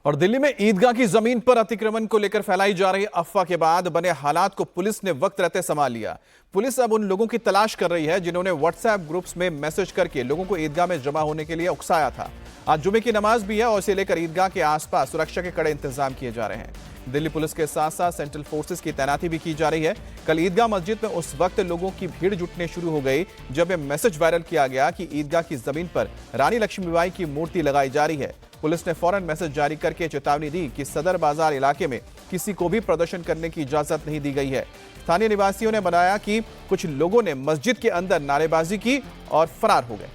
और दिल्ली में ईदगाह की जमीन पर अतिक्रमण को लेकर फैलाई जा रही अफवाह के बाद बने हालात को पुलिस ने वक्त रहते संभाल लिया। पुलिस अब उन लोगों की तलाश कर रही है जिन्होंने व्हाट्सएप ग्रुप्स में मैसेज करके लोगों को ईदगाह में जमा होने के लिए उकसाया था। आज जुमे की नमाज भी है और इसे लेकर ईदगाह के आसपास सुरक्षा के कड़े इंतजाम किए जा रहे हैं। दिल्ली पुलिस के साथ साथ सेंट्रल फोर्सेस की तैनाती भी की जा रही है। कल ईदगाह मस्जिद में उस वक्त लोगों की भीड़ जुटने शुरू हो गई जब यह मैसेज वायरल किया गया कि ईदगाह की जमीन पर रानी लक्ष्मीबाई की मूर्ति लगाई जा रही है। पुलिस ने फौरन मैसेज जारी करके चेतावनी दी कि सदर बाजार इलाके में किसी को भी प्रदर्शन करने की इजाजत नहीं दी गई है। स्थानीय निवासियों ने बताया कि कुछ लोगों ने मस्जिद के अंदर नारेबाजी की और फरार हो गए।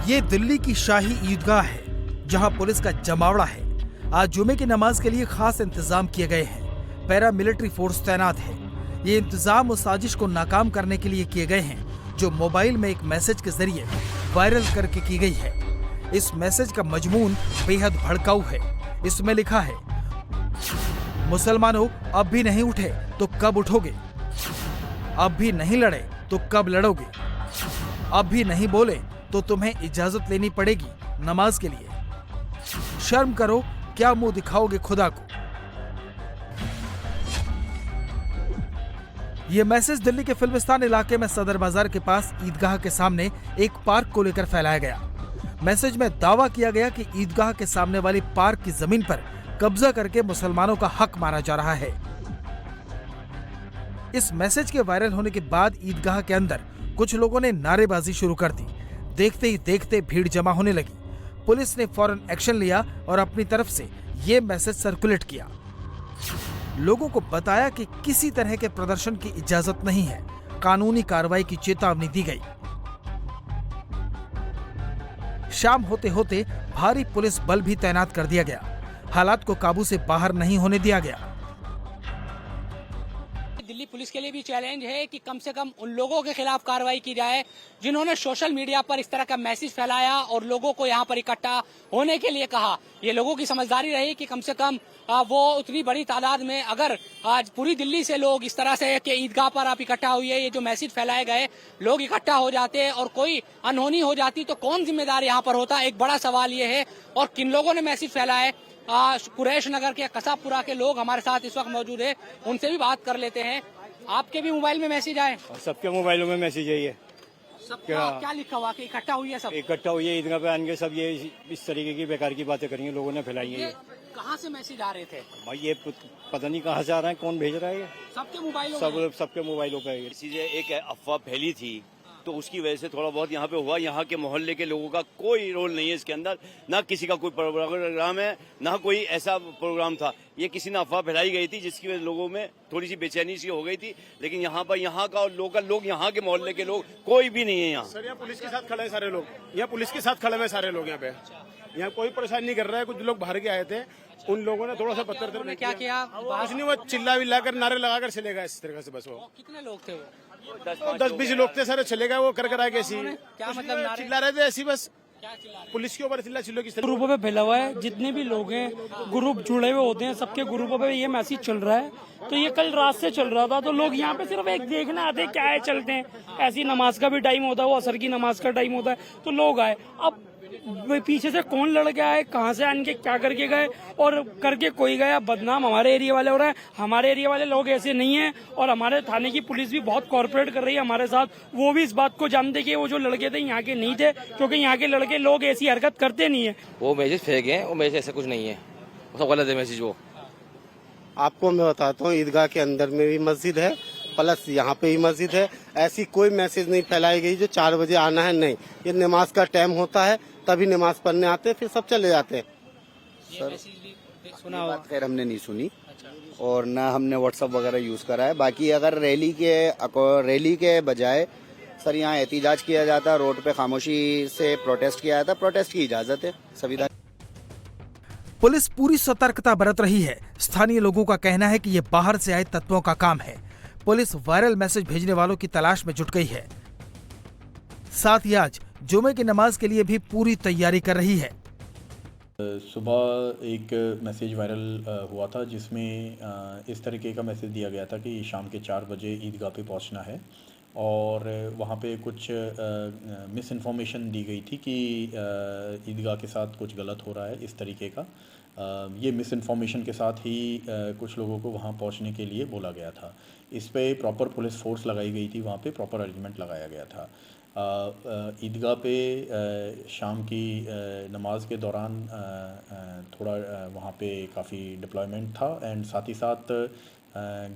ये दिल्ली की शाही ईदगाह है जहां पुलिस का जमावड़ा है। आज जुमे की नमाज के लिए खास इंतजाम किए गए हैं। पैरा मिलिट्री फोर्स तैनात है। ये इंतजाम उस साजिश को नाकाम करने के लिए किए गए हैं जो मोबाइल में एक मैसेज के जरिए वायरल करके की गई है। इस मैसेज का मजमून बेहद भड़काऊ है। इसमें लिखा है, मुसलमानों अब भी नहीं उठे तो कब उठोगे, अब भी नहीं लड़े तो कब लड़ोगे, अब भी नहीं बोले तो तुम्हें इजाजत लेनी पड़ेगी नमाज के लिए। शर्म करो, क्या मुंह दिखाओगे खुदा को। यह मैसेज दिल्ली के फिल्मिस्तान इलाके में सदर बाजार के पास ईदगाह के सामने एक पार्क को लेकर फैलाया गया। मैसेज में दावा किया गया कि ईदगाह के सामने वाली पार्क की जमीन पर कब्जा करके मुसलमानों का हक मारा जा रहा है। इस मैसेज के वायरल होने के बाद ईदगाह के अंदर कुछ लोगों ने नारेबाजी शुरू कर दी। देखते ही देखते भीड़ जमा होने लगी। पुलिस ने फौरन एक्शन लिया और अपनी तरफ से ये मैसेज सर्कुलेट किया। लोगों को बताया कि किसी तरह के प्रदर्शन की इजाजत नहीं है। कानूनी कार्रवाई की चेतावनी दी गई। शाम होते होते भारी पुलिस बल भी तैनात कर दिया गया। हालात को काबू से बाहर नहीं होने दिया गया। दिल्ली पुलिस के लिए भी चैलेंज है कि कम से कम उन लोगों के खिलाफ कार्रवाई की जाए जिन्होंने सोशल मीडिया पर इस तरह का मैसेज फैलाया और लोगों को यहां पर इकट्ठा होने के लिए कहा। ये लोगों की समझदारी रही कि कम से कम वो उतनी बड़ी तादाद में, अगर आज पूरी दिल्ली से लोग इस तरह से कि ईदगाह पर आप इकट्ठा हुए, ये जो मैसेज फैलाए गए, लोग इकट्ठा हो जाते और कोई अनहोनी हो जाती तो कौन जिम्मेदार यहाँ पर होता। एक बड़ा सवाल ये है। और किन लोगों ने मैसेज फैलाए, कुरैश नगर के कसाबपुरा के लोग हमारे साथ इस वक्त मौजूद है, उनसे भी बात कर लेते हैं। आपके भी मोबाइल में मैसेज आए? सबके मोबाइलों में मैसेज है। ये क्या लिखा हुआ कि इकट्ठा हुई है? सब इकट्ठा हुई है ईदगाह पे आने, सब ये इस तरीके की बेकार की बातें करेंगे, लोगों ने फैलाई है। कहाँ से मैसेज आ रहे थे भाई ये पता नहीं कहाँ से आ रहे हैं, कौन भेज रहा है। ये सबके मोबाइलों सबके मोबाइलों पे चीजें एक अफवाह फैली थी तो उसकी वजह से थोड़ा बहुत यहाँ पे हुआ। यहाँ के मोहल्ले के लोगों का कोई रोल नहीं है इसके अंदर, ना किसी का कोई प्रोग्राम है, ना कोई ऐसा प्रोग्राम था। ये किसी ने अफवाह फैलाई गई थी जिसकी वजह से लोगों में थोड़ी सी बेचैनी सी हो गई थी। लेकिन यहाँ पर यहाँ का और लोकल लोग, यहाँ के मोहल्ले के लोग कोई भी नहीं है यहाँ। सर यहाँ पुलिस के साथ खड़े हैं सारे लोग, यहाँ पुलिस के साथ खड़े हुए सारे लोग यहाँ पे। यहाँ कोई परेशानी नहीं कर रहा है। कुछ लोग बाहर के आए थे, उन लोगों ने थोड़ा सा पत्थर क्या किया? कुछ नहीं, वो चिल्ला विल्ला कर नारे लगाकर चले गए इस तरह से। बस वो कितने लोग थे? वो 10-20 लोग थे, सारे चले गए। वो कर आगे ऐसी क्या मतलब नारे चिल्ला रहे थे ऐसी, बस पुलिस के ऊपर चिल्लो किस तरह। ग्रुपों पे फैला हुआ है, जितने भी लोग हैं ग्रुप जुड़े हुए होते हैं, सबके ग्रुपों पे ये मैसेज चल रहा है। तो ये कल रात से चल रहा था, तो लोग यहाँ पे सिर्फ एक देखने आते हैं, क्या है चलते हैं। ऐसी नमाज का भी टाइम होता है, वो असर की नमाज का टाइम होता है, तो लोग आए। अब पीछे से कौन लड़ के आए, कहाँ से आन के क्या करके गए और करके कोई गया, बदनाम हमारे एरिया वाले हो रहे हैं। हमारे एरिया वाले लोग ऐसे नहीं हैं और हमारे थाने की पुलिस भी बहुत कॉर्पोरेट कर रही है हमारे साथ। वो भी इस बात को जानते कि वो जो लड़के थे यहाँ के नहीं थे, क्योंकि यहाँ के लड़के लोग ऐसी हरकत करते नहीं है। वो मैसेज फेंक है, वो मैसेज ऐसा कुछ नहीं है, वो सब गलत है मैसेज। वो आपको मैं बताता हूँ, ईदगाह के अंदर में भी मस्जिद है, प्लस यहाँ पे भी मस्जिद है। ऐसी कोई मैसेज नहीं फैलाई गई जो 4 बजे आना है, नहीं। ये नमाज का टाइम होता है, तभी नमाज पढ़ने आते हैं, फिर सब चले जाते हैं। सर सुना बात खैर हमने नहीं सुनी और ना हमने व्हाट्सएप वगैरह यूज करा है। बाकी अगर रैली के बजाय सर यहाँ एहतिजाज किया जाता, रोड पे खामोशी से प्रोटेस्ट किया जाता, प्रोटेस्ट की इजाजत है, संविधान। पुलिस पूरी सतर्कता बरत रही है। स्थानीय लोगों का कहना है कि ये बाहर से आए तत्वों का काम है। पुलिस वायरल मैसेज भेजने वालों की तलाश में जुट गई है। साथ ही आज जुमे की नमाज के लिए भी पूरी तैयारी कर रही है। सुबह एक मैसेज वायरल हुआ था जिसमें इस तरीके का मैसेज दिया गया था कि शाम के 4 बजे ईदगाह पे पहुंचना है और वहाँ पे कुछ मिस इन्फॉर्मेशन दी गई थी कि ईदगाह के साथ कुछ गलत हो रहा है इस तरीके का। ये मिस इन्फॉर्मेशन के साथ ही कुछ लोगों को वहाँ पहुँचने के लिए बोला गया था। इस पे प्रॉपर पुलिस फोर्स लगाई गई थी, वहाँ पे प्रॉपर अरेंजमेंट लगाया गया था। ईदगाह पे शाम की नमाज के दौरान थोड़ा वहाँ पे काफ़ी डिप्लॉयमेंट था एंड साथ ही साथ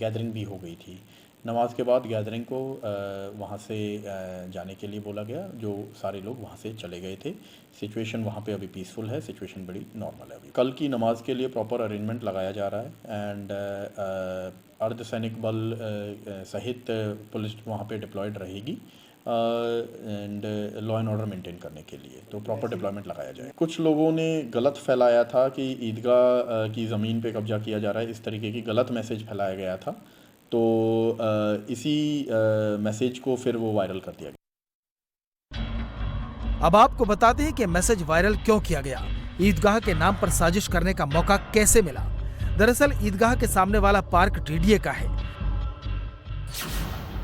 गैदरिंग भी हो गई थी। नमाज के बाद गैदरिंग को वहाँ से जाने के लिए बोला गया, जो सारे लोग वहाँ से चले गए थे। सिचुएशन वहाँ पे अभी पीसफुल है, सिचुएशन बड़ी नॉर्मल है अभी। कल की नमाज के लिए प्रॉपर अरेंजमेंट लगाया जा रहा है एंड अर्धसैनिक बल सहित पुलिस वहाँ पे डिप्लॉयड रहेगी and law and order maintain करने के लिए, तो प्रॉपर डिप्लॉयमेंट लगाया जाए। कुछ लोगों ने गलत फैलाया था कि ईदगाह की ज़मीन पे कब्जा किया जा रहा है, इस तरीके की गलत मैसेज फैलाया गया था, तो इसी मैसेज को फिर वो वायरल कर दिया गया। अब आपको बताते हैं कि मैसेज वायरल क्यों किया गया, ईदगाह के नाम पर साजिश करने का मौका कैसे मिला। दरअसल ईदगाह के सामने वाला पार्क डीडीए का है।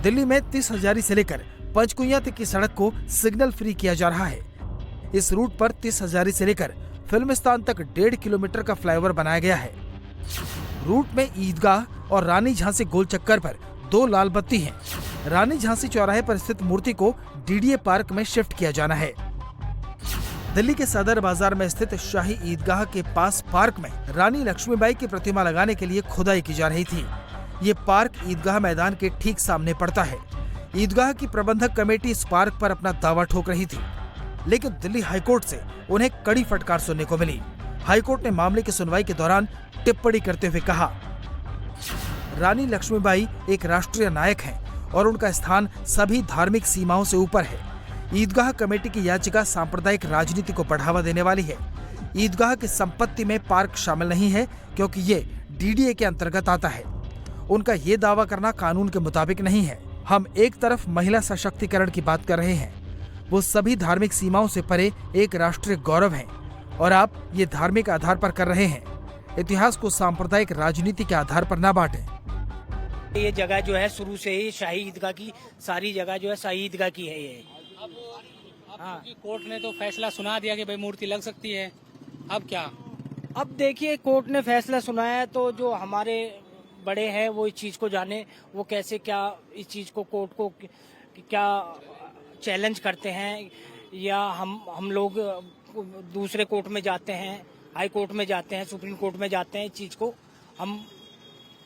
दिल्ली में 30 हजारी से लेकर पंचकुइया तक की सड़क को सिग्नल फ्री किया जा रहा है। इस रूट पर 30 हजारी से लेकर फिल्मिस्तान तक 1.5 किलोमीटर का फ्लाईओवर बनाया गया है। रूट में ईदगाह और रानी झांसी गोल चक्कर पर 2 लाल बत्ती हैं। रानी झांसी चौराहे पर स्थित मूर्ति को डीडीए पार्क में शिफ्ट किया जाना है। दिल्ली के सदर बाजार में स्थित शाही ईदगाह के पास पार्क में रानी लक्ष्मीबाई की प्रतिमा लगाने के लिए खुदाई की जा रही थी। ये पार्क ईदगाह मैदान के ठीक सामने पड़ता है। ईदगाह की प्रबंधक कमेटी इस पार्क पर अपना दावा ठोक रही थी, लेकिन दिल्ली हाईकोर्ट से उन्हें कड़ी फटकार सुनने को मिली। हाईकोर्ट ने मामले की सुनवाई के दौरान टिप्पणी करते हुए कहा, रानी लक्ष्मीबाई एक राष्ट्रीय नायक हैं और उनका स्थान सभी धार्मिक सीमाओं से ऊपर है। ईदगाह कमेटी की याचिका सांप्रदायिक राजनीति को बढ़ावा देने वाली है। ईदगाह की संपत्ति में पार्क शामिल नहीं है क्योंकि ये डीडीए के अंतर्गत आता है। उनका ये दावा करना कानून के मुताबिक नहीं है। हम एक तरफ महिला सशक्तिकरण की बात कर रहे हैं, वो सभी धार्मिक सीमाओं से परे एक राष्ट्रीय गौरव है, और आप ये धार्मिक आधार पर कर रहे हैं। इतिहास को सांप्रदायिक राजनीति के आधार पर न बांटें। ये जगह जो है शुरू से ही शाही ईदगाह की, सारी जगह जो है शाही ईदगाह की है ये। हाँ, कोर्ट ने तो फैसला सुना दिया कि भाई मूर्ति लग सकती है, अब क्या? अब देखिए कोर्ट ने फैसला सुनाया है तो जो हमारे बड़े हैं वो इस चीज को जाने, वो कैसे क्या इस चीज को कोर्ट को क्या चैलेंज करते हैं, या हम लोग दूसरे कोर्ट में जाते हैं, हाई कोर्ट में जाते हैं, सुप्रीम कोर्ट में जाते हैं। इस चीज को हम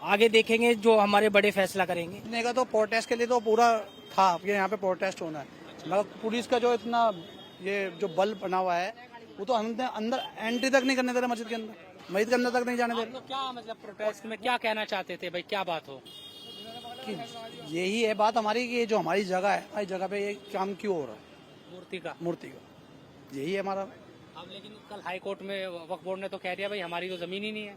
आगे देखेंगे, जो हमारे बड़े फैसला करेंगे। का तो प्रोटेस्ट के लिए तो पूरा था कि यहाँ पे प्रोटेस्ट होना है, मगर पुलिस का जो इतना ये जो बल बना हुआ है वो तो अंदर एंट्री तक नहीं करने दे रहा, मस्जिद के अंदर तक नहीं जाने दे रहा। तो क्या मतलब प्रोटेस्ट में क्या कहना चाहते थे भाई, क्या बात हो? कि यही है बात हमारी कि जो हमारी जगह है, हमारी जगह पे ये काम क्यों हो रहा है मूर्ति का, यही है हमारा। अब लेकिन कल हाई कोर्ट में वक्फ बोर्ड ने तो कह दिया भाई हमारी तो जमीन ही नहीं है।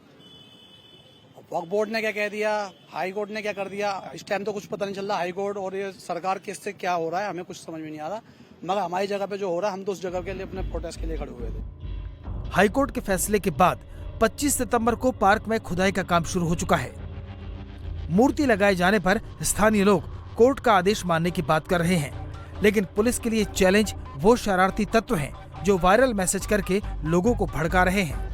वक्फ बोर्ड ने क्या कह दिया, हाई कोर्ट ने क्या कर दिया, इस टाइम तो कुछ पता नहीं चल रहा। हाई कोर्ट और ये सरकार किससे क्या हो रहा है हमें कुछ समझ में नहीं आ रहा, मगर हमारी जगह पे जो हो रहा है हम तो उस जगह के लिए अपने प्रोटेस्ट के लिए खड़े हुए थे। हाई कोर्ट के फैसले के बाद 25 सितंबर को पार्क में खुदाई का काम शुरू हो चुका है। मूर्ति लगाए जाने पर स्थानीय लोग कोर्ट का आदेश मानने की बात कर रहे हैं, लेकिन पुलिस के लिए चैलेंज वो शरारती तत्व हैं जो वायरल मैसेज करके लोगों को भड़का रहे हैं।